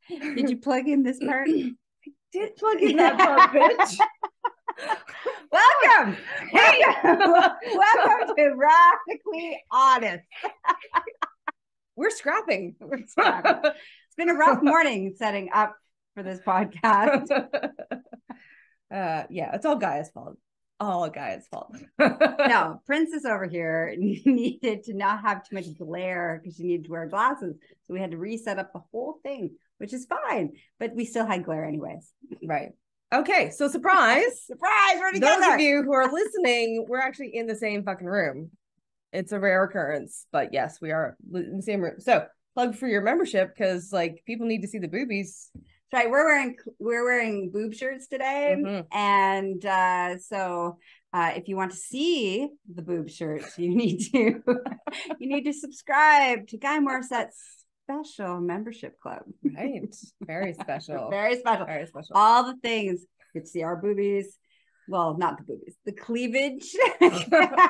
Did you plug in this part? Did plug in that part, bitch. Welcome. Hey, welcome to Radically Honest. We're scrapping. It's been a rough morning setting up for this podcast. Yeah, it's all Gaia's fault. All Gaia's fault. No, Princess over here needed to not have too much glare because she needed to wear glasses. So we had to reset up the whole thing, which is fine. But we still had glare anyways. Right. Okay, so surprise. Surprise, we're together. Those of you who are listening, we're actually in the same fucking room. It's a rare occurrence, but yes, we are in the same room. So plug for your membership because like people need to see the boobies. Right, we're wearing boob shirts today, and so if you want to see the boob shirts, you need to subscribe to Guy Morissette's special membership club. Right, very special, very special, very special. All the things you can see our boobies. Well, not the boobies, the cleavage.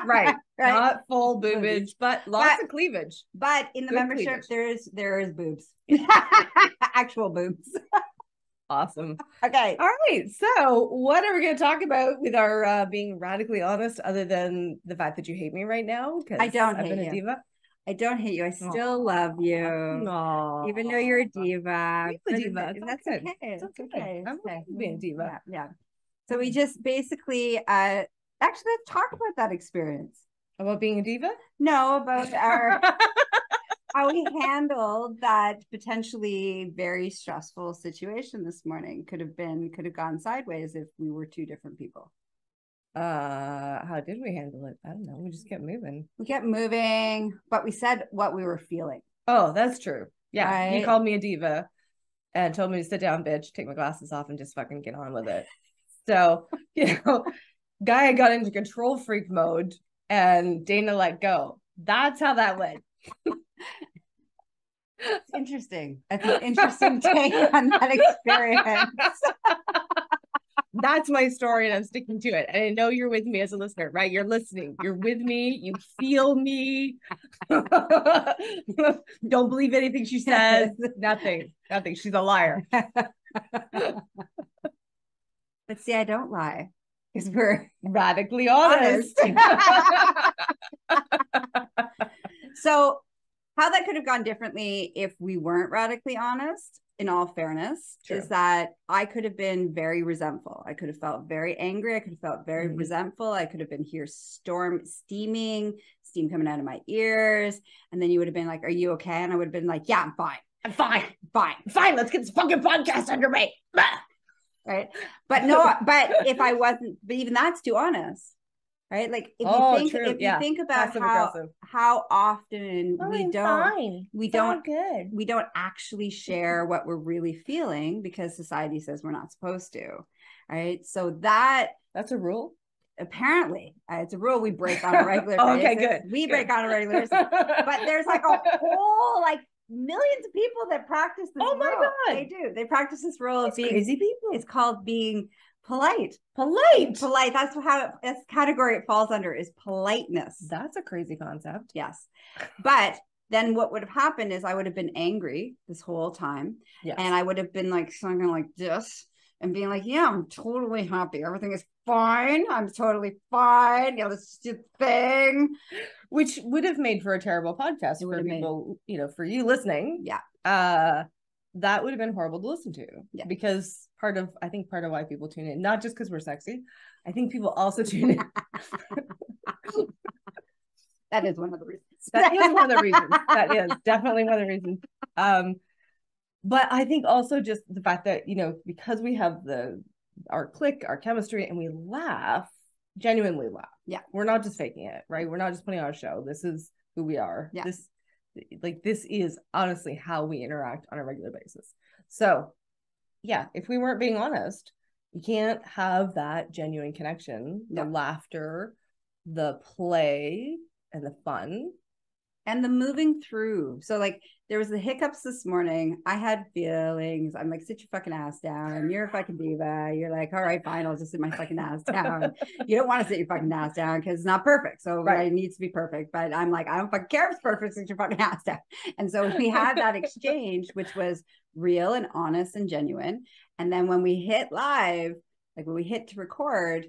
right, not full boobage, but lots of cleavage. But in the good membership, cleavage. there is boobs, actual boobs. Awesome. Okay. All right. So what are we going to talk about with our being radically honest, other than the fact that you hate me right now? Because I don't I've hate been you. a diva. I don't hate you. I still love you. Aww. Even though you're a diva. I'm a diva. That's good. okay. It's okay. I'm okay being a diva. Yeah. So we just basically actually let's talk about that experience. About being a diva? No, about our how we handled that potentially very stressful situation this morning. Could have gone sideways if we were two different people. How did we handle it? I don't know. We just kept moving. We kept moving, but we said what we were feeling. Oh, that's true. Yeah. Right? He called me a diva and told me to sit down, bitch, take my glasses off and just fucking get on with it. So, Gaia got into control freak mode and Dana let go. That's how that went. It's interesting. That's an interesting take on that experience. That's my story and I'm sticking to it. And I know you're with me as a listener, right? You're listening. You're with me. You feel me. Don't believe anything she says. Nothing. She's a liar. But see, I don't lie because we're radically honest. So how that could have gone differently if we weren't radically honest, in all fairness, is that I could have been very resentful. I could have felt very angry. I could have felt very resentful. I could have been here steam coming out of my ears. And then you would have been like, are you okay? And I would have been like, yeah, I'm fine. I'm fine. Let's get this fucking podcast under me. Right. But if I wasn't, but even that's too honest. Right. Like if you think about how often we don't actually share what we're really feeling because society says we're not supposed to. Right. So that's a rule. Apparently it's a rule we break on a regular basis. Okay, good. We break on a regular basis. But there's like a whole millions of people that practice this rule. My God. They do. They practice this rule of being crazy people. It's called being polite. That's how this category it falls under is politeness. That's a crazy concept. Yes. But then what would have happened is I would have been angry this whole time. Yes. And I would have been like something like this and being like, yeah, I'm totally happy. Everything is fine. I'm totally fine. This stupid thing. Which would have made for a terrible podcast for people, for you listening. Yeah. That would have been horrible to listen to. Yeah. Because part of why people tune in, not just because we're sexy, I think people also tune in. That is one of the reasons. That is one of the reasons. That is definitely one of the reasons. But I think also just the fact that, because we have our click, our chemistry, and we genuinely laugh. Yeah. We're not just faking it, right? We're not just putting on a show. This is who we are. Yeah. This is honestly how we interact on a regular basis. So yeah, if we weren't being honest, you can't have that genuine connection, the laughter, the play, and the fun And the moving through. So like there was the hiccups this morning. I had feelings. I'm like, sit your fucking ass down. You're a fucking diva. You're like, all right, fine. I'll just sit my fucking ass down. You don't want to sit your fucking ass down because it's not perfect. So it needs to be perfect. But I'm like, I don't fucking care if it's perfect. Sit your fucking ass down. And so we had that exchange, which was real and honest and genuine. And then when we hit live, like when we hit to record,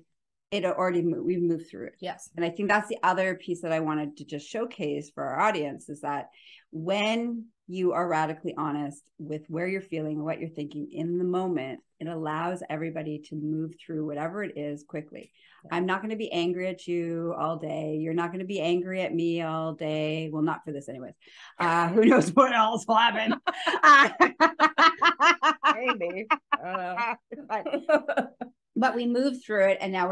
it already we've moved through it. Yes. And I think that's the other piece that I wanted to just showcase for our audience is that when you are radically honest with where you're feeling and what you're thinking in the moment, it allows everybody to move through whatever it is quickly. Yeah. I'm not going to be angry at you all day. You're not going to be angry at me all day. Well, not for this anyways. Who knows what else will happen. Maybe. I don't know. But we moved through it and now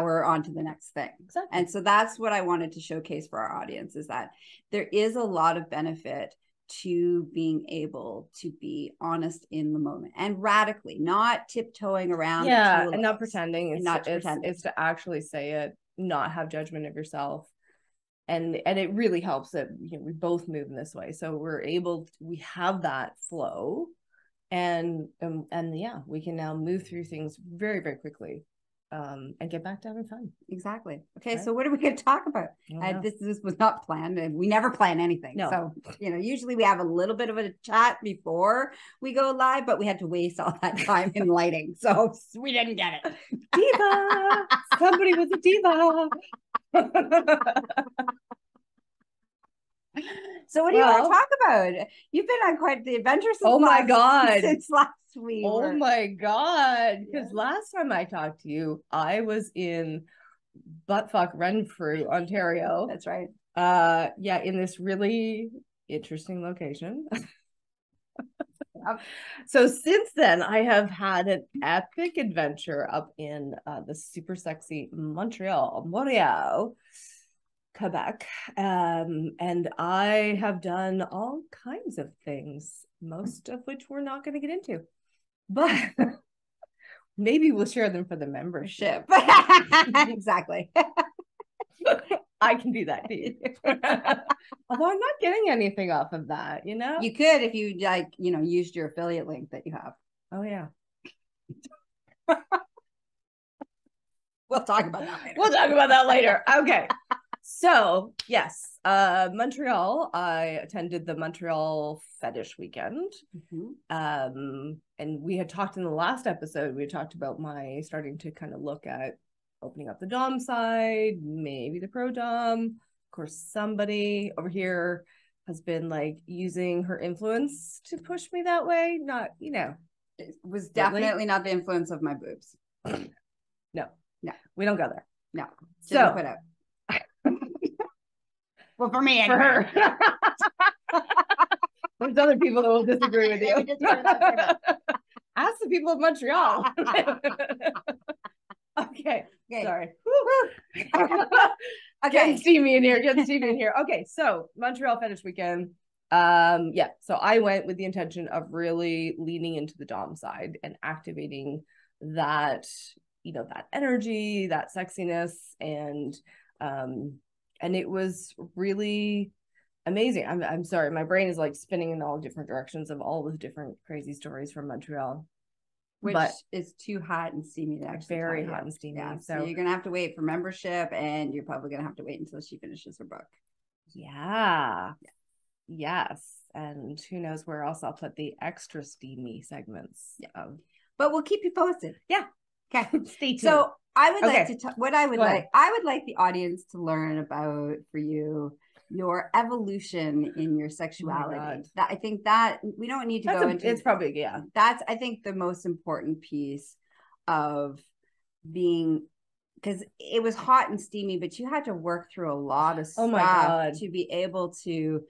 we're on to the next thing. Exactly. And so that's what I wanted to showcase for our audience is that there is a lot of benefit to being able to be honest in the moment and radically, not tiptoeing around. Yeah, and not pretending. It's to actually say it, not have judgment of yourself. And it really helps that we both move in this way. So we have that flow. And yeah, we can now move through things very, very quickly and get back to having fun. Exactly. Okay, right? So what are we going to talk about? This was not planned, and we never plan anything. No. So usually we have a little bit of a chat before we go live, but we had to waste all that time in lighting, so we didn't get it. Diva, somebody was a diva. So what do you want to talk about? You've been on quite the adventure since last week. Oh my God. Because last time I talked to you, I was in buttfuck Renfrew, Ontario. That's right. In this really interesting location. So since then, I have had an epic adventure up in the super sexy Montreal, Quebec, and I have done all kinds of things, most of which we're not going to get into, but maybe we'll share them for the membership. Exactly. I can do that too. Although I'm not getting anything off of that, You could if you used your affiliate link that you have. Oh yeah. We'll talk about that later. Okay. So yes, Montreal, I attended the Montreal Fetish Weekend. And we had talked in the last episode, we had talked about my starting to kind of look at opening up the dom side, maybe the pro dom. Of course, somebody over here has been like using her influence to push me that way. Not, it was definitely not the influence of my boobs. No, we don't go there. No, so put out. Well, for me, anyway. For her. There's other people that will disagree with you. Ask the people of Montreal. Okay. Sorry. Okay. Getting steamy in here. Okay, so Montreal Fetish Weekend. So I went with the intention of really leaning into the dom side and activating that, that energy, that sexiness, and it was really amazing. I'm sorry, my brain is like spinning in all different directions of all the different crazy stories from Montreal. Which is too hot and steamy to actually. Very hot and steamy. Yeah, so you're gonna have to wait for membership, and you're probably gonna have to wait until she finishes her book. Yeah. Yes. And who knows where else I'll put the extra steamy segments. Yeah. But we'll keep you posted. Yeah. Okay. Stay tuned. So I would like to I would like the audience to learn about, for you, your evolution in your sexuality. I think that we don't need to go into. It's probably, that's, I think, the most important piece of being, because it was hot and steamy, but you had to work through a lot of stuff to be able to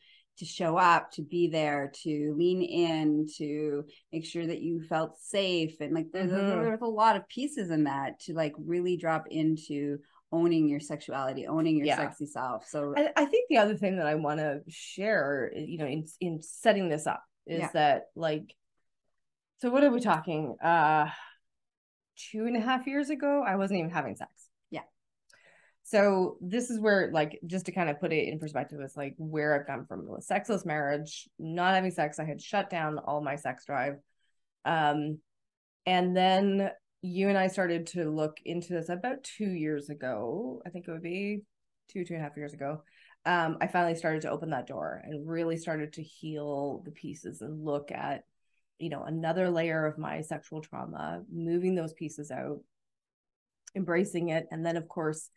show up, to be there, to lean in, to make sure that you felt safe. And like there's a lot of pieces in that to like really drop into owning your sexuality, owning your sexy self. So I think the other thing that I want to share, in setting this up is that, like, so what are we talking? 2.5 years ago, I wasn't even having sex. Yeah. So this is where, like, just to kind of put it in perspective, it's like where I've gone from a sexless marriage, not having sex. I had shut down all my sex drive. And then you and I started to look into this about 2 years ago. I think it would be 2.5 years ago. I finally started to open that door and really started to heal the pieces and look at, another layer of my sexual trauma, moving those pieces out, embracing it. And then, of course,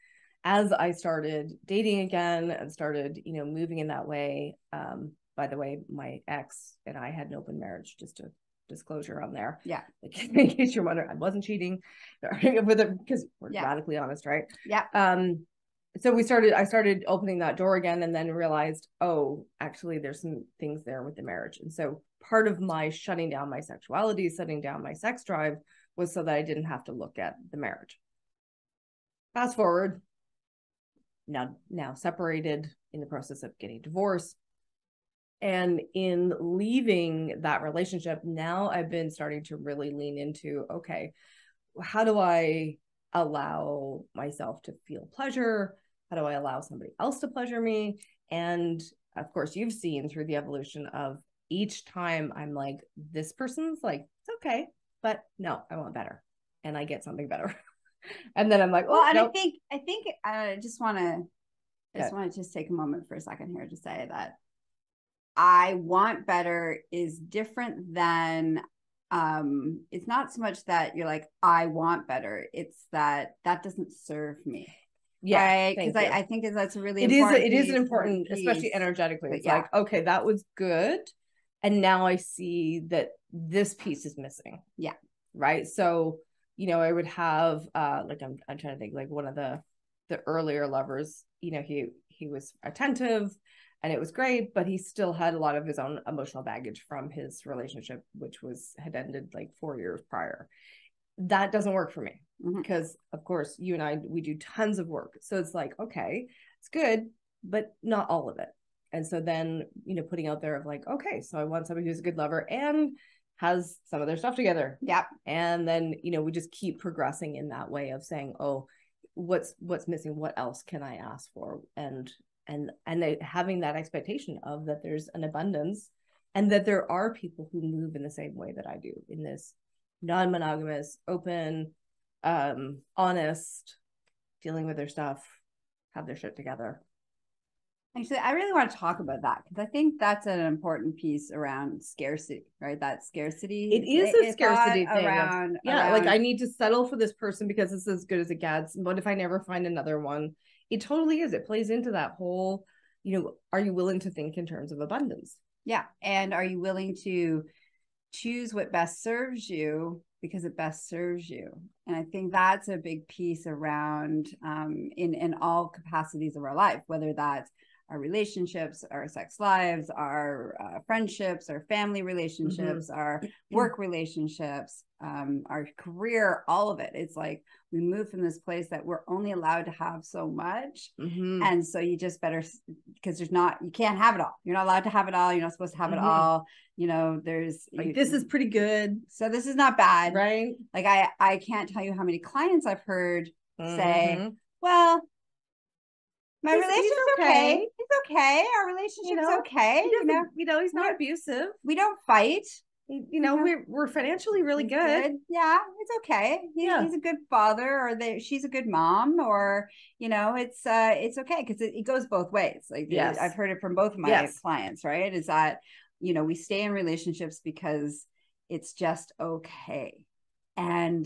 as I started dating again and started, moving in that way, by the way, my ex and I had an open marriage, just a disclosure on there. Yeah. In case you're wondering, I wasn't cheating with it because we're radically honest, right? Yeah. So I started opening that door again, and then realized, oh, actually there's some things there with the marriage. And so part of my shutting down my sexuality, shutting down my sex drive, was so that I didn't have to look at the marriage. Fast forward, now separated, in the process of getting divorced. And in leaving that relationship, now I've been starting to really lean into, okay, how do I allow myself to feel pleasure? How do I allow somebody else to pleasure me? And of course, you've seen through the evolution of each time I'm like, this person's like, it's okay, but no, I want better. And I get something better. And then I'm like, well, and nope. I think I just want to just take a moment for a second here to say that I want better is different than it's not so much that you're like, I want better, it's that doesn't serve me. Yeah, right, because I think that's a really it is an important piece, especially energetically. It's like, okay, that was good, and now I see that this piece is missing. Yeah, right. So I would have like I'm trying to think, like one of the earlier lovers, he was attentive and it was great, but he still had a lot of his own emotional baggage from his relationship, which had ended like 4 years prior. That doesn't work for me, because of course you and I, we do tons of work. So it's like, okay, it's good, but not all of it. And so then, putting out there of like, okay, so I want somebody who's a good lover and has some of their stuff together. Yeah. And then, we just keep progressing in that way of saying, oh, what's missing? What else can I ask for? And having that expectation of that there's an abundance, and that there are people who move in the same way that I do, in this non-monogamous, open, honest, dealing with their stuff, have their shit together. Actually, I really want to talk about that, because I think that's an important piece around scarcity, right? That scarcity. It is a scarcity thing. Around, like I need to settle for this person because it's as good as it gets. What if I never find another one? It totally is. It plays into that whole, are you willing to think in terms of abundance? Yeah. And are you willing to choose what best serves you because it best serves you? And I think that's a big piece around in all capacities of our life, whether that's our relationships, our sex lives, our friendships, our family relationships, our work relationships, our career, all of it. It's like we move from this place that we're only allowed to have so much. And so you just better, because you can't have it all. You're not allowed to have it all. You're not supposed to have it all. There's like, this is pretty good. So this is not bad. Right. Like I can't tell you how many clients I've heard say, well, my relationship's okay. He's okay. Our relationship's okay. He's not abusive. We don't fight. We're financially really good. Yeah, it's okay. He's a good father, or she's a good mom, or it's okay, because it goes both ways. Like, I've heard it from both of my clients, right? Is that we stay in relationships because it's just okay. And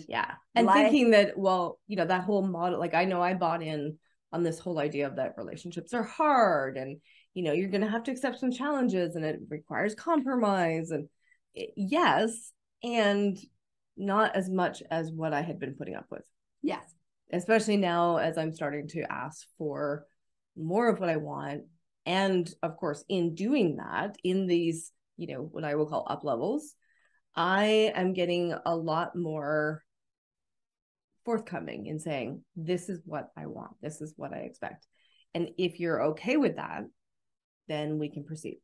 thinking that, well, that whole model, like I know I bought in on this whole idea of that relationships are hard, and you're going to have to accept some challenges, and it requires compromise, and yes, and not as much as what I had been putting up with. Yes. Especially now, as I'm starting to ask for more of what I want. And of course, in doing that, in these, what I will call up levels, I am getting a lot more forthcoming in saying, this is what I want. This is what I expect. And if you're okay with that, then we can proceed.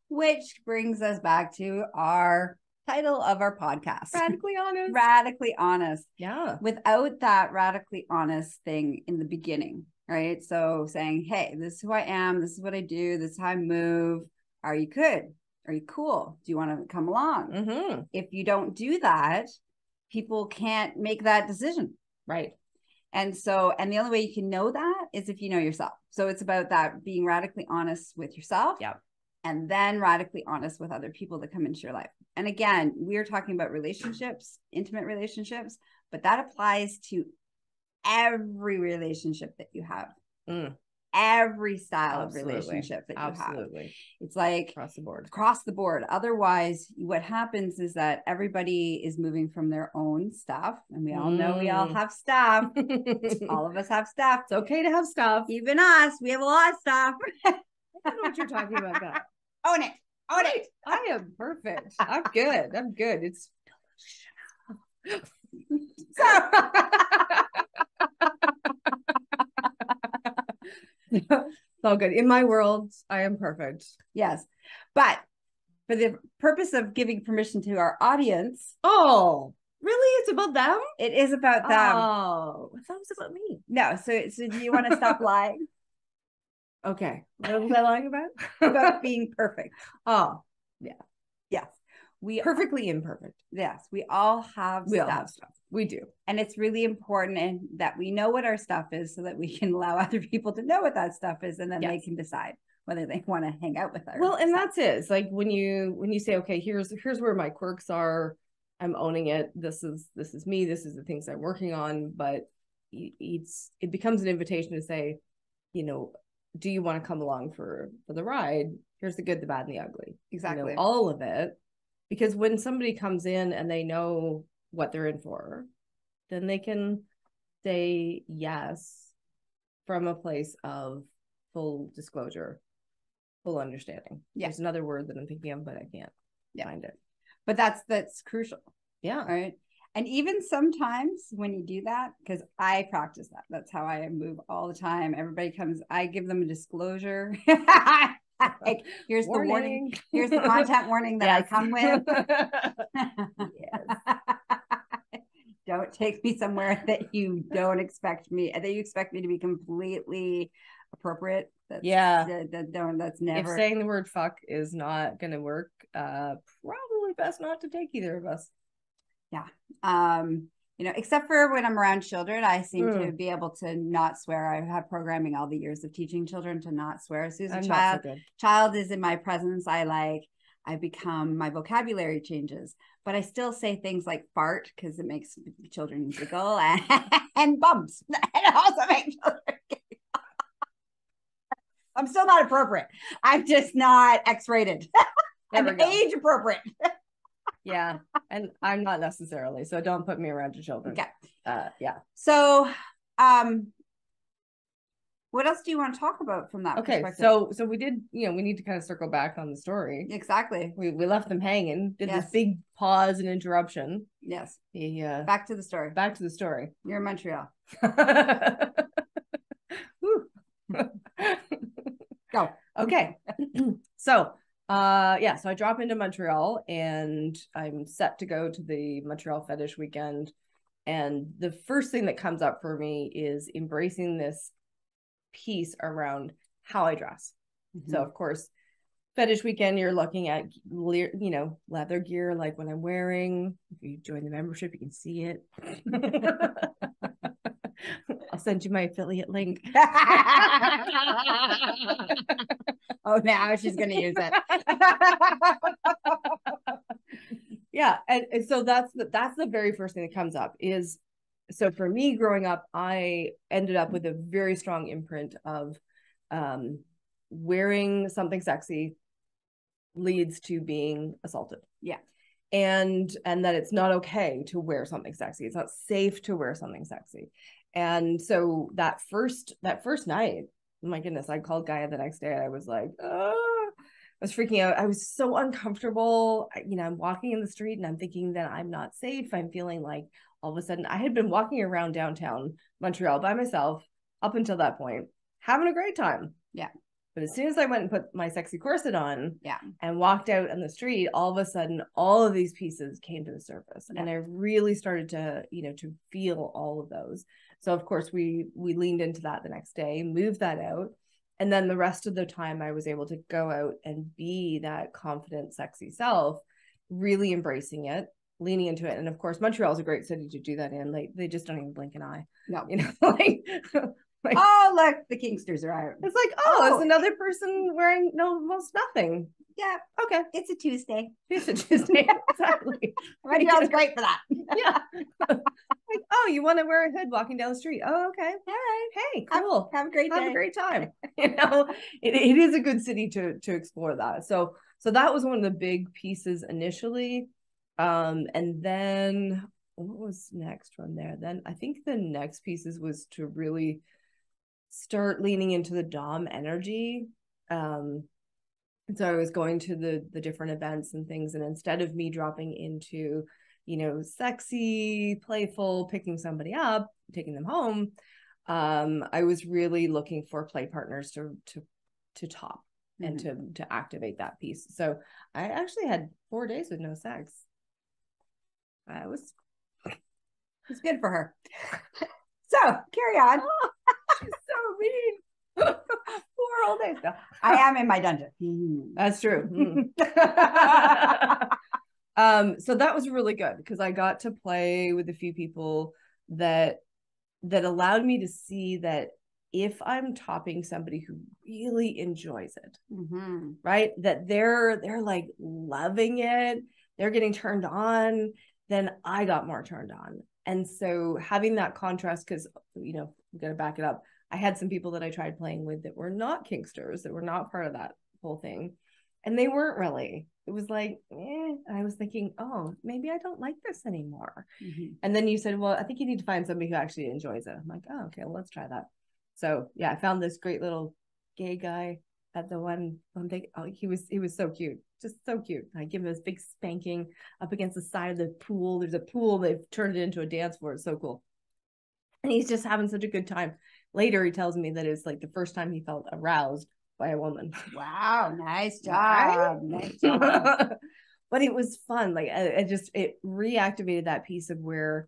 Which brings us back to our title of our podcast. Radically honest. Radically honest. Yeah. Without that radically honest thing in the beginning, right? So saying, hey, this is who I am, this is what I do, this is how I move. Are you good? Are you cool? Do you want to come along? Mm-hmm. If you don't do that, people can't make that decision. Right. And so, and the only way you can know that is if you know yourself. So it's about that being radically honest with yourself. Yeah. And then radically honest with other people that come into your life. And again, we're talking about relationships, intimate relationships, but that applies to every relationship that you have. Every style of relationship that you have. It's like across the board. Otherwise, what happens is that everybody is moving from their own stuff. And we all know we all have stuff. All of us have stuff. It's okay to have stuff. Even us, we have a lot of stuff. I don't know what you're talking about, guys. Own it. Own it. I am perfect. I'm good. I'm good. It's so it's all good. In my world, I am perfect. Yes. But for the purpose of giving permission to our audience. Oh, really? It's about them? It is about them. Oh, I thought it was about me. No. So do you want to stop lying? Okay. What was I lying about? About being perfect. Oh, yeah. Yes. We perfectly imperfect. Yes. We all have stuff. All have stuff. We do. And it's really important that we know what our stuff is so that we can allow other people to know what that stuff is. And then they can decide whether they want to hang out with us. Well, and that's it. It's like when you say, okay, here's where my quirks are. I'm owning it. This is me. This is the things I'm working on. But it becomes an invitation to say, you know, do you want to come along for the ride? Here's the good, the bad, and the ugly. Exactly. You know, all of it. Because when somebody comes in and they know what they're in for, then they can say yes from a place of full disclosure, full understanding. Yeah. There's another word that I'm thinking of, but I can't find it. But that's crucial. Yeah. Right. And even sometimes when you do that, because I practice that, that's how I move all the time. Everybody comes, I give them a disclosure. Like, here's the warning. Here's the content warning that I come with. Don't take me somewhere that you don't expect me, that you expect me to be completely appropriate. That's never. If saying the word fuck is not going to work, probably best not to take either of us. Yeah. You know, except for when I'm around children, I seem to be able to not swear. I have programming all the years of teaching children to not swear. As soon as a child is in my presence, I become, my vocabulary changes, but I still say things like fart because it makes children giggle and bumps. It also makes children giggle. I'm still not appropriate. I'm just not X-rated. I'm age appropriate. Yeah, and I'm not necessarily, so don't put me around your children. Okay. Yeah. So, what else do you want to talk about from that perspective? So we did, we need to kind of circle back on the story. Exactly. We left them hanging, did this big pause and interruption. Yes. Back to the story. You're in Montreal. Go. Okay. So I drop into Montreal and I'm set to go to the Montreal Fetish Weekend. And the first thing that comes up for me is embracing this piece around how I dress. Mm-hmm. So of course, Fetish Weekend, you're looking at, leather gear, like when I'm wearing. If you join the membership, you can see it. I'll send you my affiliate link. Oh, now she's going to use it. Yeah. And so that's the very first thing that comes up is, so for me growing up, I ended up with a very strong imprint of wearing something sexy leads to being assaulted. Yeah. And that it's not okay to wear something sexy. It's not safe to wear something sexy. And so that first night, my goodness, I called Gaia the next day. I was like, I was freaking out. I was so uncomfortable. I'm walking in the street and I'm thinking that I'm not safe. I'm feeling like all of a sudden I had been walking around downtown Montreal by myself up until that point, having a great time. Yeah. But as soon as I went and put my sexy corset on yeah, and walked out on the street, all of a sudden, all of these pieces came to the surface. Yeah. And I really started to, you know, to feel all of those. So of course we leaned into that the next day, moved that out. And then the rest of the time I was able to go out and be that confident, sexy self, really embracing it, leaning into it. And of course, Montreal is a great city to do that in. Like, they just don't even blink an eye. No, you know, like, oh, look, the Kingsters are out. It's like, oh, it's another person wearing almost nothing. Yeah. Okay. It's a Tuesday. It's a Tuesday. Exactly. Montreal's great for that. Yeah. Like, oh, you want to wear a hood walking down the street? Oh, okay. All right. Hey, cool. Have a great day. Have a great time. You know, it is a good city to explore that. So that was one of the big pieces initially. And then what was next from there? Then I think the next pieces was to really start leaning into the Dom energy. So I was going to the different events and things, and instead of me dropping into, you know, sexy, playful, picking somebody up, taking them home, I was really looking for play partners to top and to activate that piece. So I actually had 4 days with no sex. It's good for her. So carry on. Oh, she's so mean. 4 whole days. No. I am in my dungeon. That's true. So that was really good because I got to play with a few people that allowed me to see that if I'm topping somebody who really enjoys it, right, that they're like loving it, they're getting turned on, then I got more turned on. And so having that contrast, because, you know, we got to back it up. I had some people that I tried playing with that were not kinksters, that were not part of that whole thing. And they weren't really. It was like, I was thinking, oh, maybe I don't like this anymore. And then you said, well, I think you need to find somebody who actually enjoys it. I'm like, oh, okay, well, let's try that. So yeah, I found this great little gay guy at the one thing. Oh, he was so cute. Just so cute. I give him this big spanking up against the side of the pool. There's a pool. They've turned it into a dance floor. It's so cool. And he's just having such a good time. Later, he tells me that it's like the first time he felt aroused by a woman. Wow. Nice job. Right? Nice job. But it was fun. Like it reactivated that piece of where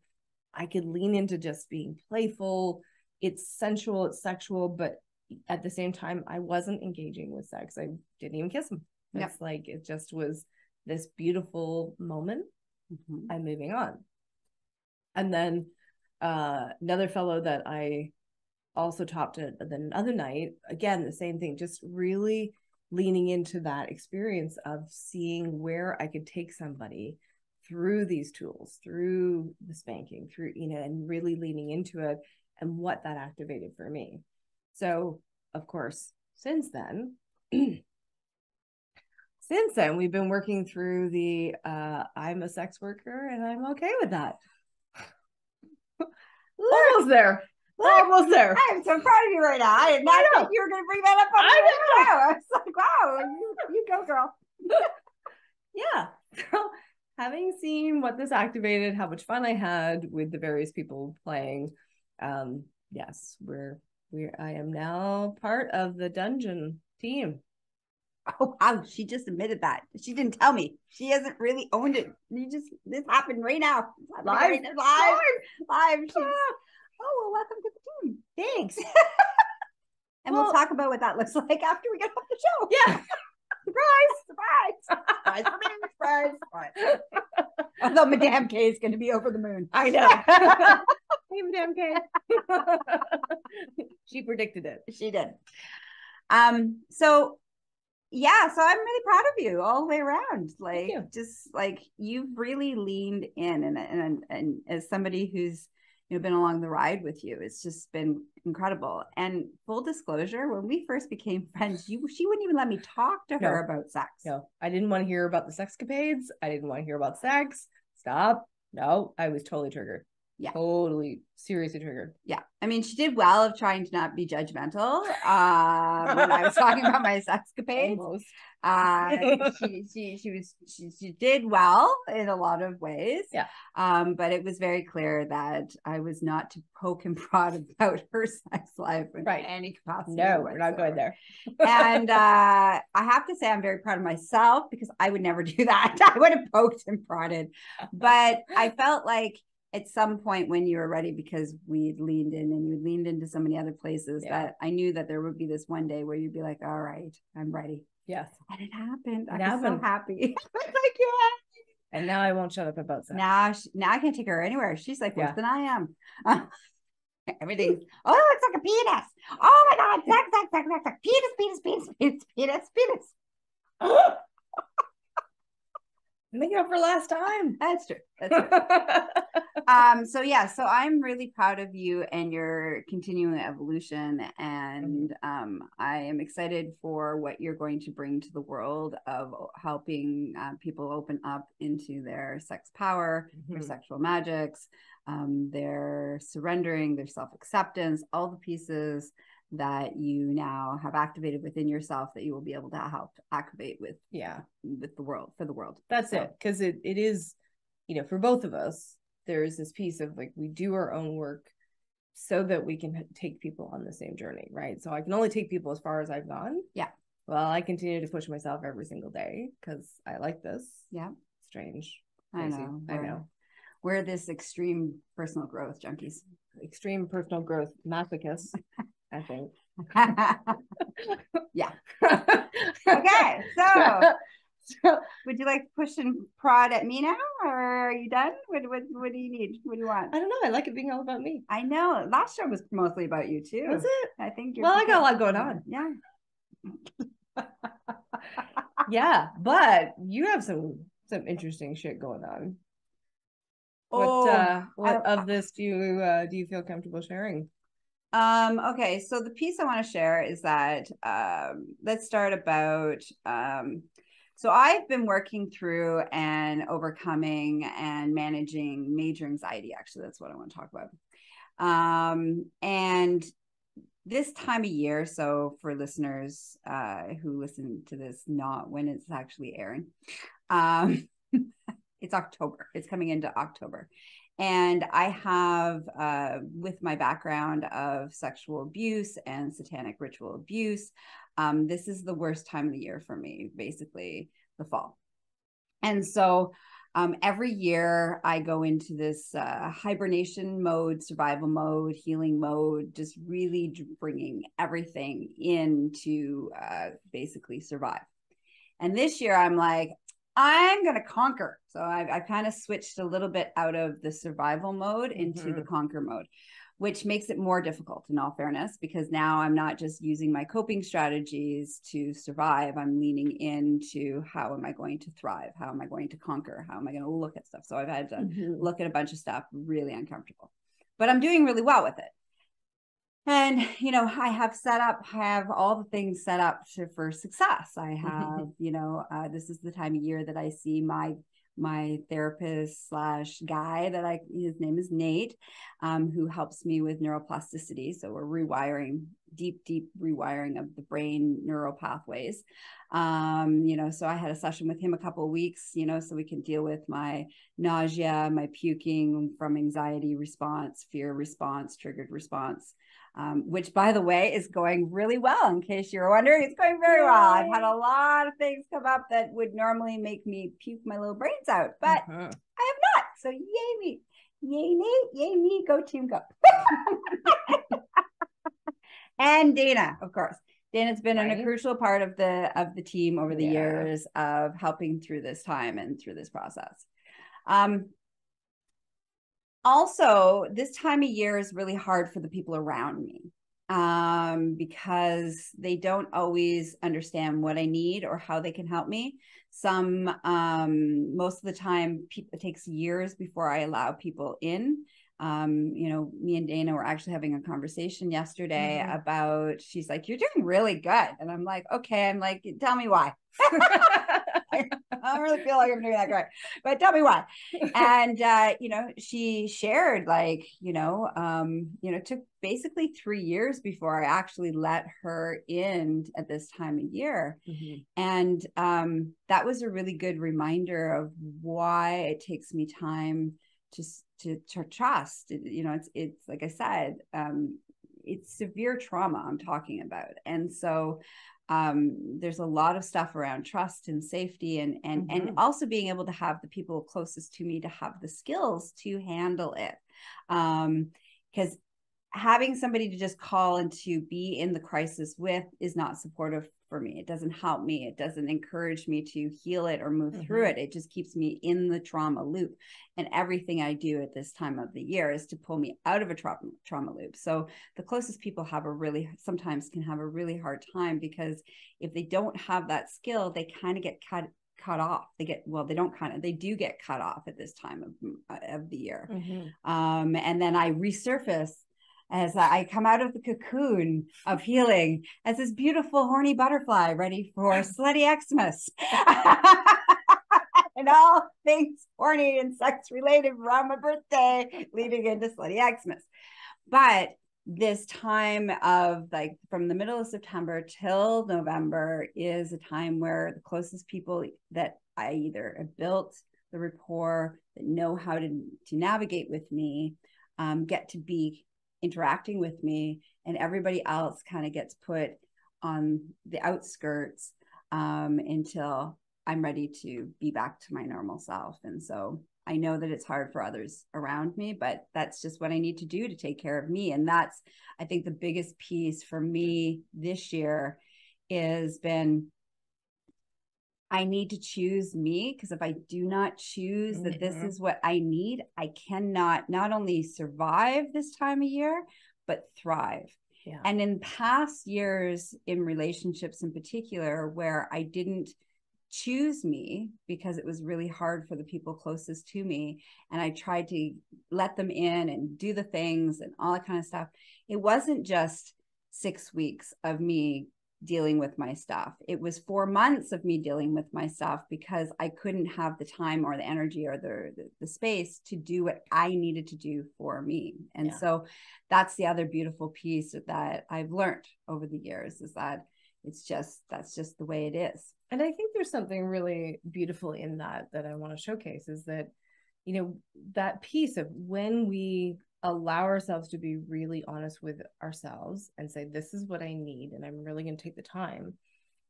I could lean into just being playful. It's sensual, it's sexual, but at the same time, I wasn't engaging with sex. I didn't even kiss him. It's like, it just was this beautiful moment. I'm moving on. And then another fellow that I also topped it another night, again, the same thing, just really leaning into that experience of seeing where I could take somebody through these tools, through the spanking, through, you know, and really leaning into it and what that activated for me. So of course, since then we've been working through the I'm a sex worker and I'm okay with that. Almost there. Almost there. I'm so proud of you right now. I did not think you were going to bring that up on the show. I was like, wow, you go, girl. Yeah. So having seen what this activated, how much fun I had with the various people playing, yes, I am now part of the dungeon team. Oh wow, she just admitted that. She didn't tell me. She hasn't really owned it. This happened right now. Live. Oh, well, welcome to the team. Thanks. And we'll talk about what that looks like after we get off the show. Yeah. Surprise for me. Surprise. Although Madame K is going to be over the moon. I know. Hey, Madame K. She predicted it. She did. So yeah, so I'm really proud of you all the way around. Like, just like you've really leaned in, and as somebody who's, you know, been along the ride with you, it's just been incredible. And full disclosure, when we first became friends, she wouldn't even let me talk to her about sex. No, I didn't want to hear about the sexcapades. I didn't want to hear about sex. Stop. No, I was totally triggered. Yeah. Totally seriously triggered. Yeah. I mean, she did well of trying to not be judgmental when I was talking about my sexcapades. Almost. She did well in a lot of ways. Yeah. But it was very clear that I was not to poke and prod about her sex life in any capacity. No, we're not going there. And I have to say I'm very proud of myself because I would never do that. I would have poked and prodded. But I felt like at some point when you were ready, because we leaned in and you leaned into so many other places, that I knew that there would be this one day where you'd be like, all right, I'm ready. Yes. And it happened. I was so happy. I was like, yeah. And now I won't shut up about that. Now I can't take her anywhere. She's like worse than I am. Everything. Oh, it's like a penis. Oh my God. Sex. Penis. Make it up for last time. That's true. So I'm really proud of you and your continuing evolution, and I am excited for what you're going to bring to the world of helping people open up into their sex power, their sexual magics, their surrendering, their self-acceptance, all the pieces that you now have activated within yourself that you will be able to help activate with the world, for the world. That's it. Because it is, for both of us, there is this piece of like, we do our own work so that we can take people on the same journey, right? So I can only take people as far as I've gone. Yeah. Well, I continue to push myself every single day because I like this. Yeah. Strange. Crazy. I know. We're this extreme personal growth junkies. Extreme personal growth masochists. I think. Yeah. Okay. So would you like to push and prod at me now, or are you done? What do you need? What do you want? I don't know. I like it being all about me. I know. Last show was mostly about you too. Was it? I think. Well, I got a lot going on. Yeah. Yeah, but you have some interesting shit going on. What of this do you feel comfortable sharing? Okay, so the piece I want to share is that let's start about so I've been working through and overcoming and managing major anxiety. Actually, that's what I want to talk about. And this time of year, so for listeners who listen to this not when it's actually airing, it's October. It's coming into October. And I have, with my background of sexual abuse and satanic ritual abuse, this is the worst time of the year for me, basically the fall. And so every year I go into this hibernation mode, survival mode, healing mode, just really bringing everything in to basically survive. And this year I'm like, I'm going to conquer. So I've kind of switched a little bit out of the survival mode into the conquer mode, which makes it more difficult in all fairness, because now I'm not just using my coping strategies to survive. I'm leaning into how am I going to thrive? How am I going to conquer? How am I going to look at stuff? So I've had to look at a bunch of stuff, really uncomfortable, but I'm doing really well with it. And, I have all the things set up for success. I have, this is the time of year that I see my therapist / guy his name is Nate, who helps me with neuroplasticity. So we're rewiring, deep rewiring of the brain neural pathways. So I had a session with him a couple of weeks, so we can deal with my nausea, my puking from anxiety response, fear response, triggered response. Which, by the way, is going really well. In case you're wondering, it's going very well. I've had a lot of things come up that would normally make me puke my little brains out, but I have not. So yay me. Yay Nate, yay me, go team, go. And Dana, of course. Dana's been a crucial part of the team over the years of helping through this time and through this process. Also, this time of year is really hard for the people around me because they don't always understand what I need or how they can help me. Most of the time, it takes years before I allow people in. Me and Dana were actually having a conversation yesterday about, she's like, you're doing really good. And I'm like, okay. I'm like, tell me why. I don't really feel like I'm doing that great, but tell me why. And, she shared like, it took basically 3 years before I actually let her in at this time of year. And that was a really good reminder of why it takes me time to trust. It's like I said, it's severe trauma I'm talking about. And so there's a lot of stuff around trust and safety and also being able to have the people closest to me to have the skills to handle it. Because having somebody to just call and to be in the crisis with is not supportive for me. It doesn't help me. It doesn't encourage me to heal it or move through it. It just keeps me in the trauma loop. And everything I do at this time of the year is to pull me out of a trauma loop. So the closest people sometimes can have a really hard time, because if they don't have that skill, they kind of get cut off. They do get cut off at this time of the year. And then I resurface as I come out of the cocoon of healing as this beautiful horny butterfly ready for slutty Xmas. And all things horny and sex related around my birthday, leading into slutty Xmas. But this time of like from the middle of September till November is a time where the closest people that I either have built the rapport, that know how to navigate with me, get to be interacting with me, and everybody else kind of gets put on the outskirts until I'm ready to be back to my normal self. And so I know that it's hard for others around me, but that's just what I need to do to take care of me. And that's, I think, the biggest piece for me this year has been, I need to choose me, because if I do not choose that this is what I need, I cannot not only survive this time of year, but thrive. Yeah. And in past years, in relationships in particular, where I didn't choose me because it was really hard for the people closest to me, and I tried to let them in and do the things and all that kind of stuff, it wasn't just 6 weeks of me dealing with my stuff. It was 4 months of me dealing with my stuff, because I couldn't have the time or the energy or the space to do what I needed to do for me. And so that's the other beautiful piece that I've learned over the years, is that that's just the way it is. And I think there's something really beautiful in that I want to showcase, is that, that piece of when we allow ourselves to be really honest with ourselves and say, this is what I need, and I'm really going to take the time,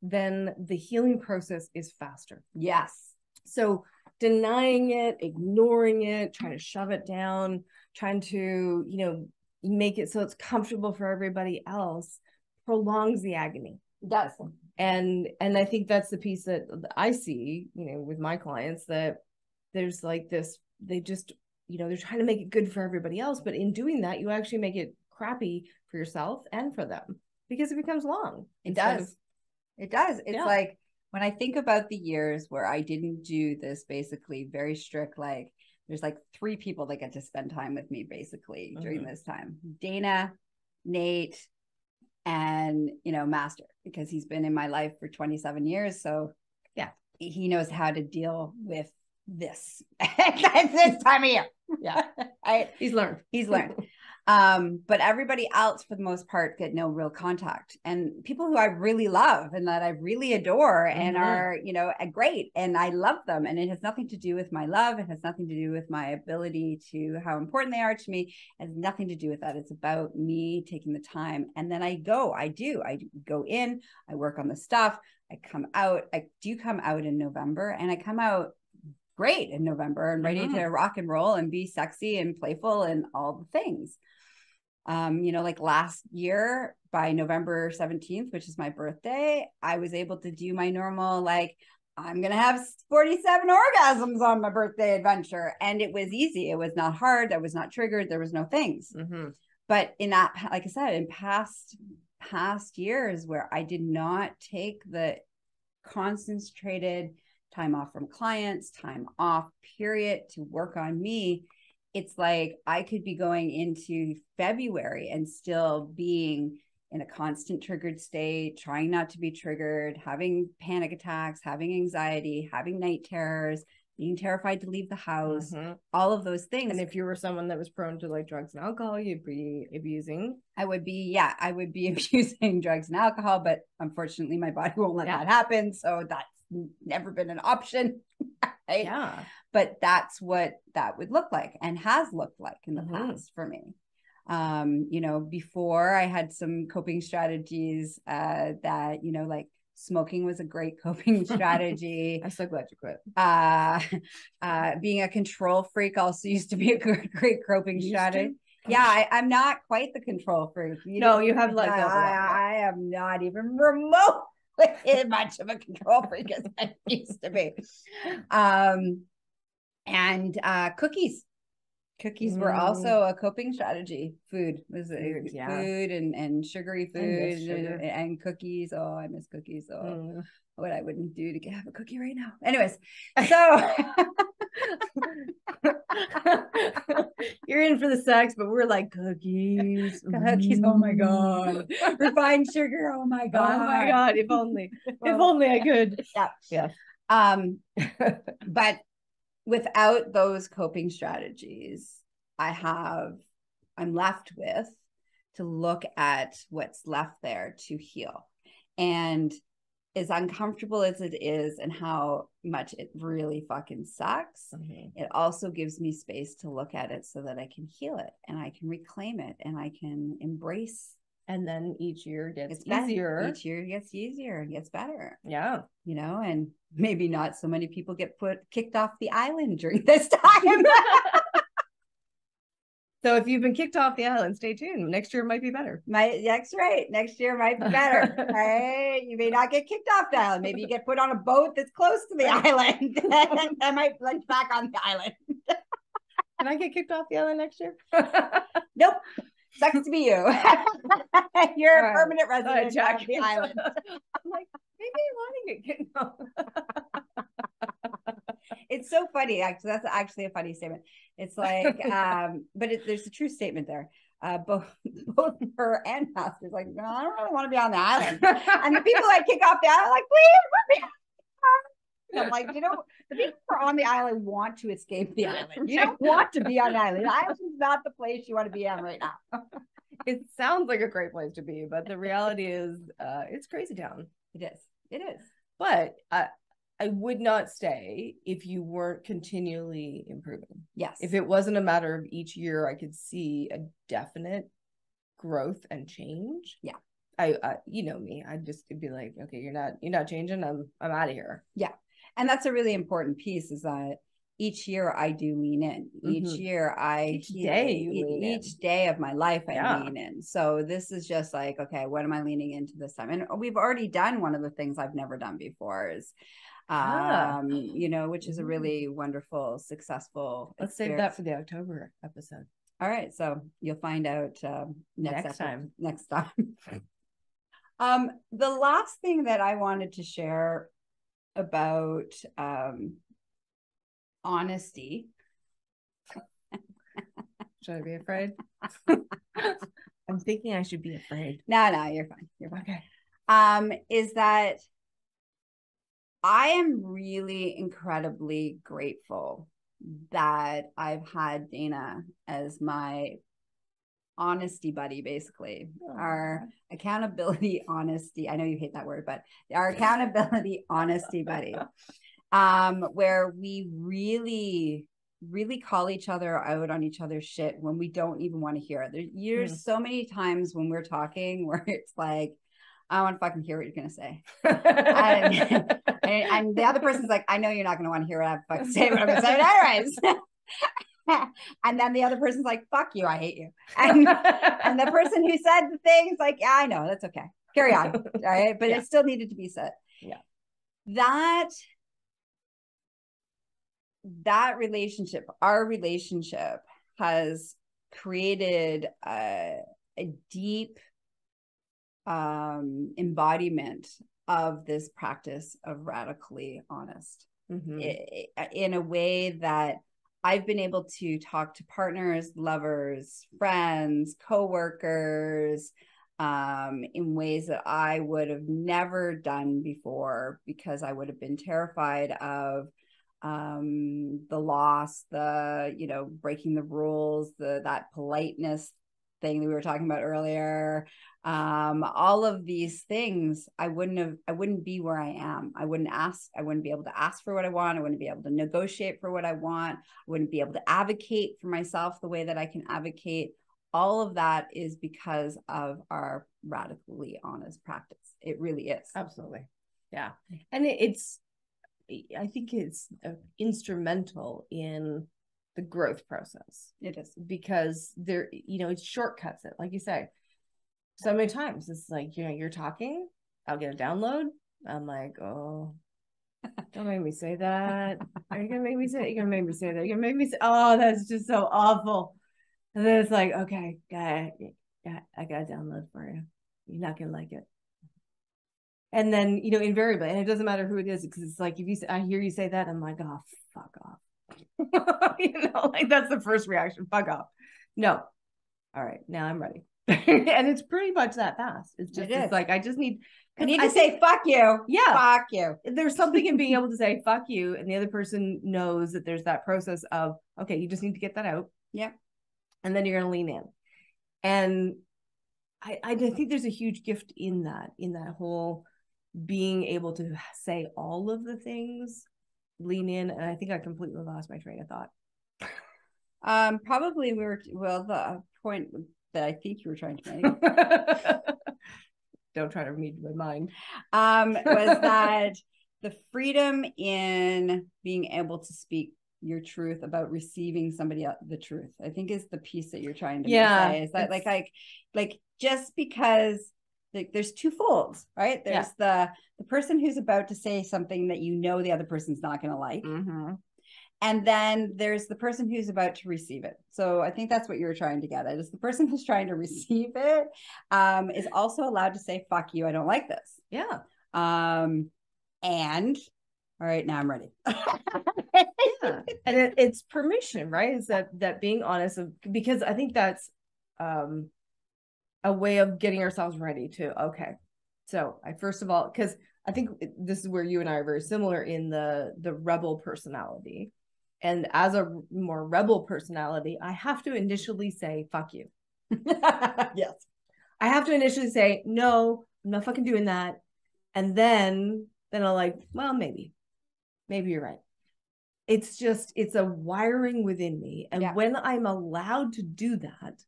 then the healing process is faster. Yes. So denying it, ignoring it, trying to shove it down, trying to, make it so it's comfortable for everybody else, prolongs the agony. It does. And I think that's the piece that I see, with my clients, that there's like this, they just, they're trying to make it good for everybody else. But in doing that, you actually make it crappy for yourself and for them, because it becomes long. It does. It's like, when I think about the years where I didn't do this basically very strict, like there's like 3 people that get to spend time with me basically during this time: Dana, Nate, and Master, because he's been in my life for 27 years. So yeah, he knows how to deal with this this time of year. Yeah. He's learned. But everybody else, for the most part, get no real contact, and people who I really love and that I really adore and are, great. And I love them. And it has nothing to do with my love. It has nothing to do with my ability to how important they are to me. It has nothing to do with that. It's about me taking the time. And then I go in, I work on the stuff. I do come out in November, and I come out great in November and ready to rock and roll and be sexy and playful and all the things. Like last year, by November 17th, which is my birthday, I was able to do my normal, like, I'm going to have 47 orgasms on my birthday adventure. And it was easy. It was not hard. I was not triggered. There was no things. But in that, like I said, in past years where I did not take the concentrated time off from clients, time off, period, to work on me, it's like I could be going into February and still being in a constant triggered state, trying not to be triggered, having panic attacks, having anxiety, having night terrors, being terrified to leave the house, all of those things. And if you were someone that was prone to like drugs and alcohol, you'd be abusing. I would be abusing drugs and alcohol, but unfortunately my body won't let that happen. So that's never been an option. Right? Yeah. But that's what that would look like and has looked like in the past for me. You know, before I had some coping strategies that, you know, like smoking was a great coping strategy. I'm so glad you quit. Being a control freak also used to be a great coping strategy. Yeah, I'm not quite the control freak. You have let go. I am not even remotely much of a control freak as I used to be. And cookies. Cookies were also a coping strategy. Food was food and sugary food and cookies. Oh, I miss cookies. Oh, what I wouldn't do to have a cookie right now. Anyways, so you're in for the sex, but we're like cookies. Cookies. Oh my God. Refined sugar. Oh my God. Oh my God. If only. If only I could. Yeah. But without those coping strategies, I'm left with to look at what's left there to heal. And as uncomfortable as it is and how much it really fucking sucks, it also gives me space to look at it so that I can heal it and I can reclaim it and I can embrace. And then each year gets easier. Each year gets easier and gets better. Yeah. You know, and maybe not so many people get kicked off the island during this time. So if you've been kicked off the island, stay tuned. Next year might be better. That's right. Next year might be better. Right? You may not get kicked off the island. Maybe you get put on a boat that's close to the island. I might let you back on the island. Can I get kicked off the island next year? Nope. Sucks to be you. You're a permanent resident of the island. I'm like, maybe I want to get kicked off. It's so funny. Actually, that's actually a funny statement. It's like, but there's a true statement there. Both her and Master's like, no, I don't really want to be on the island. And the people that kick off the island are like, please, I'm like, you know, the people who are on the island want to escape the island. You don't want to be on the island. The island is not the place you want to be on right now. It sounds like a great place to be, but the reality is, it's crazy town. It is. It is. But I would not stay if you weren't continually improving. Yes. If it wasn't a matter of each year, I could see a definite growth and change. Yeah. I you know me, I'd just be like, okay, you're not changing. I'm out of here. Yeah. And that's a really important piece, is that each year I do lean in. Each year each day of my life I lean in. So this is just like, okay, what am I leaning into this time? And we've already done one of the things I've never done before, is you know, which is a really wonderful, successful Let's save that for the October episode. All right, so you'll find out next time. The last thing that I wanted to share about honesty. Should I be afraid? I'm thinking I should be afraid. No, you're fine. You're fine. Okay. Is that I am really incredibly grateful that I've had Dana as my honesty buddy, basically. Our accountability honesty. I know you hate that word, but our accountability honesty buddy. Where we really call each other out on each other's shit when we don't even want to hear it. There's so many times when we're talking where it's like, I want to fucking hear what you're going to say. and the other person's like, I know you're not going to want to hear what I have to fucking say, but I'm going to say it anyways. And then the other person's like, fuck you, I hate you. And the person who said the thing's like, yeah, I know, that's okay. Carry on. All right. But it still needed to be said. Yeah. That relationship, our relationship, has created a deep embodiment of this practice of radically honest in a way that I've been able to talk to partners, lovers, friends, coworkers, in ways that I would have never done before, because I would have been terrified of the loss, the, you know, breaking the rules, that politeness thing that we were talking about earlier. All of these things, I wouldn't be where I am. I wouldn't be able to ask for what I want. I wouldn't be able to negotiate for what I want. I wouldn't be able to advocate for myself the way that I can advocate. All of that is because of our radically honest practice. It really is. Absolutely. Yeah. And I think it's instrumental in the growth process. It is. Because there, you know, it shortcuts it. Like you say, so many times it's like, you know, you're talking, I'll get a download. I'm like, oh, don't make me say that. Are you gonna make me say that? You're gonna make me say that. You're gonna make me say, oh, that's just so awful. And then it's like, okay, I got a download for you. You're not gonna like it. And then, you know, invariably, and it doesn't matter who it is, because it's like, if you say, I hear you say that, I'm like, oh, fuck off. You know, like that's the first reaction. Fuck off. No. All right, now I'm ready. And it's pretty much that fast. It's just, it's like, I need to say, fuck you. Yeah. Fuck you. There's something in being able to say, fuck you. And the other person knows that there's that process of, okay, you just need to get that out. Yeah. And then you're going to lean in. And I think there's a huge gift in that whole being able to say all of the things, lean in. And I think I completely lost my train of thought. Probably the point that I think you were trying to make. Don't try to read my mind. Was that the freedom in being able to speak your truth about receiving somebody else, the truth, I think is the piece that you're trying to say. Is that like just because there's two folds, right? There's the person who's about to say something that you know the other person's not going to like. Mm-hmm. And then there's the person who's about to receive it. So I think that's what you're trying to get at, is the person who's trying to receive it is also allowed to say, fuck you, I don't like this. Yeah. And all right, now I'm ready. Yeah. And it's permission, right? Is that being honest, because I think that's a way of getting ourselves ready to, okay. So I, first of all, because I think this is where you and I are very similar in the rebel personality. And as a more rebel personality, I have to initially say, fuck you. Yes. I have to initially say, no, I'm not fucking doing that. And then I'll like, well, maybe you're right. It's a wiring within me. And when I'm allowed to do that,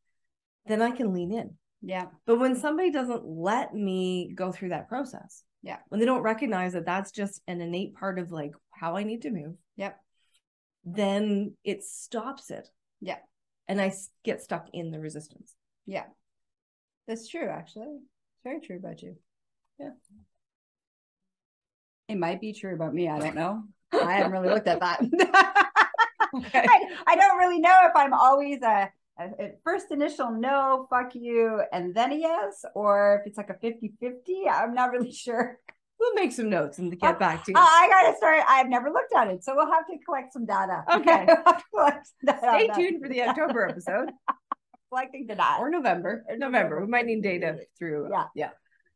then I can lean in. Yeah. But when somebody doesn't let me go through that process, when they don't recognize that that's just an innate part of like how I need to move, then it stops it. Yeah. And I get stuck in the resistance. Yeah. That's true, actually. It's very true about you. Yeah. It might be true about me. I don't know. I haven't really looked at that. Okay. I don't really know if I'm always a first initial no, fuck you, and then a yes, or if it's like a 50-50. I'm not really sure. We'll make some notes and get back to you. I gotta start. I've never looked at it, so we'll have to collect some data. Okay. Stay tuned for the October episode. Collecting the data. Or November. We might need data through. Yeah.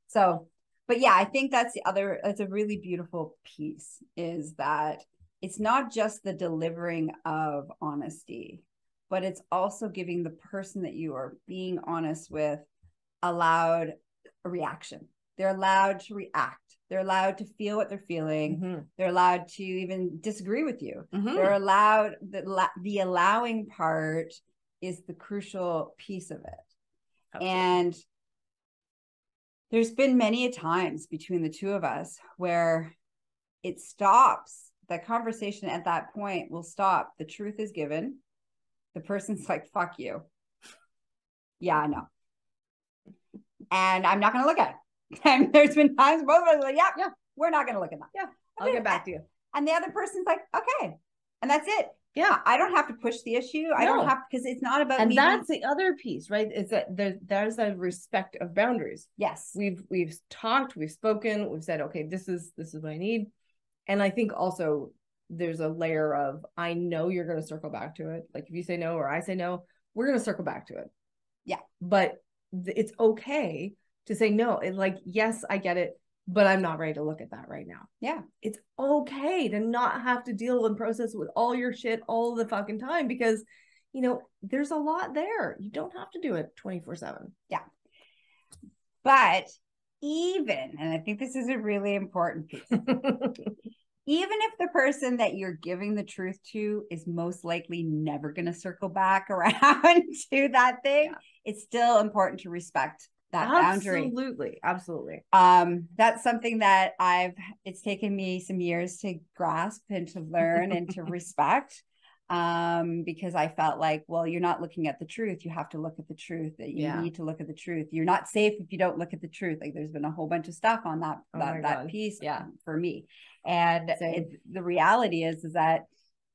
So, but yeah, I think that's a really beautiful piece, is that it's not just the delivering of honesty, but it's also giving the person that you are being honest with allowed a reaction. They're allowed to react. They're allowed to feel what they're feeling. Mm-hmm. They're allowed to even disagree with you. Mm-hmm. They're allowed, the allowing part is the crucial piece of it. Absolutely. And there's been many a times between the two of us where it stops. The conversation at that point will stop. The truth is given. The person's like, fuck you. Yeah, I know. And I'm not going to look at it. And there's been times both of us are like, yeah, we're not going to look at that. Yeah, I'll get back to you. And the other person's like, okay. And that's it. Yeah. I don't have to push the issue. I don't have, because it's not about me. And that's the other piece, right? Is that there's a respect of boundaries. Yes. We've talked, we've spoken, we've said, okay, this is what I need. And I think also there's a layer of, I know you're going to circle back to it. Like if you say no or I say no, we're going to circle back to it. Yeah. But it's okay to say, no, it, like, yes, I get it, but I'm not ready to look at that right now. Yeah. It's okay to not have to deal and process with all your shit all the fucking time, because, you know, there's a lot there. You don't have to do it 24/7. Yeah. But even, and I think this is a really important piece, even if the person that you're giving the truth to is most likely never going to circle back around to that thing, it's still important to respect that boundary. Absolutely. That's something that it's taken me some years to grasp and to learn and to respect. Because I felt like, well, you're not looking at the truth. You have to look at the truth, that you need to look at the truth. You're not safe if you don't look at the truth. Like, there's been a whole bunch of stuff on that piece for me. And the reality is that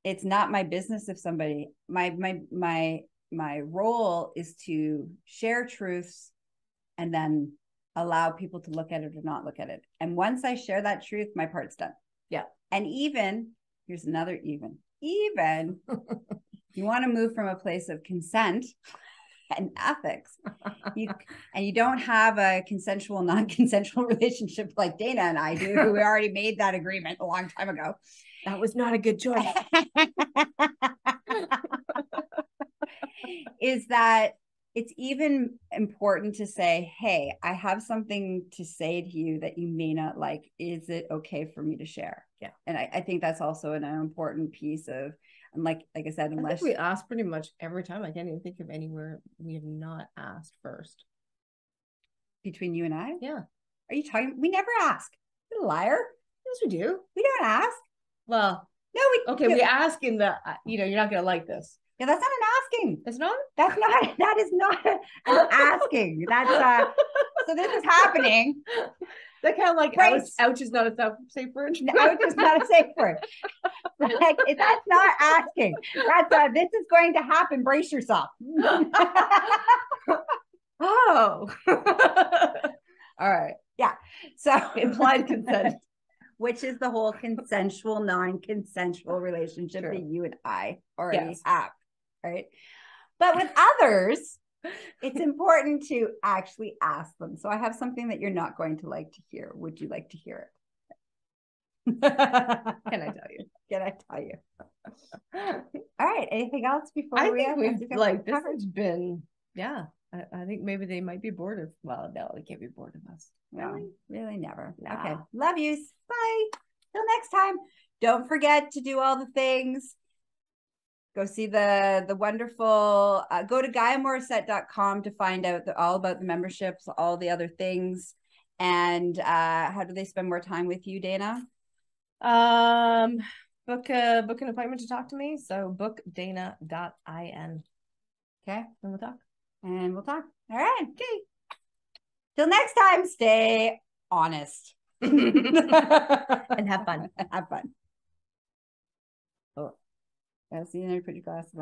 it's not my business if somebody, my role is to share truths and then allow people to look at it or not look at it. And once I share that truth, my part's done. Yeah. And here's another even you want to move from a place of consent and ethics, you don't have a consensual, non-consensual relationship like Dana and I do, who we already made that agreement a long time ago. That was not a good choice. Is that it's even important to say, hey, I have something to say to you that you may not like. Is it okay for me to share? Yeah. And I think that's also an important piece of, and like I said, unless we ask pretty much every time. I can't even think of anywhere we have not asked first. Between you and I? Yeah. Are you talking? We never ask. You're a liar. Yes, we do. We don't ask. Well, no, we ask in the, you're not going to like this. Yeah, that's not an asking. It's not? That is not an asking. That's so this is happening. That kind of like, ouch is not a safe word. Ouch is not a safe word. Like, that's not asking. That's this is going to happen. Brace yourself. Oh. All right. Yeah. So implied consent. Which is the whole consensual, non-consensual relationship that you and I already have. Right. But with others, it's important to actually ask them. So I have something that you're not going to like to hear. Would you like to hear it? Can I tell you? Can I tell you? All right. Anything else before I think we've like this has been, I think maybe they might be bored of, well, no, they can't be bored of us. No, really never. Nah. Okay. Love yous. Bye. Till next time. Don't forget to do all the things. Go see the wonderful, go to GaiaMorissette.com to find out all about the memberships, all the other things. And how do they spend more time with you, Dana? Book an appointment to talk to me. So book dana.in. Okay. And we'll talk. All right. Okay. Till next time, stay honest. And have fun. Oh. Yeah, see, you put your glasses on.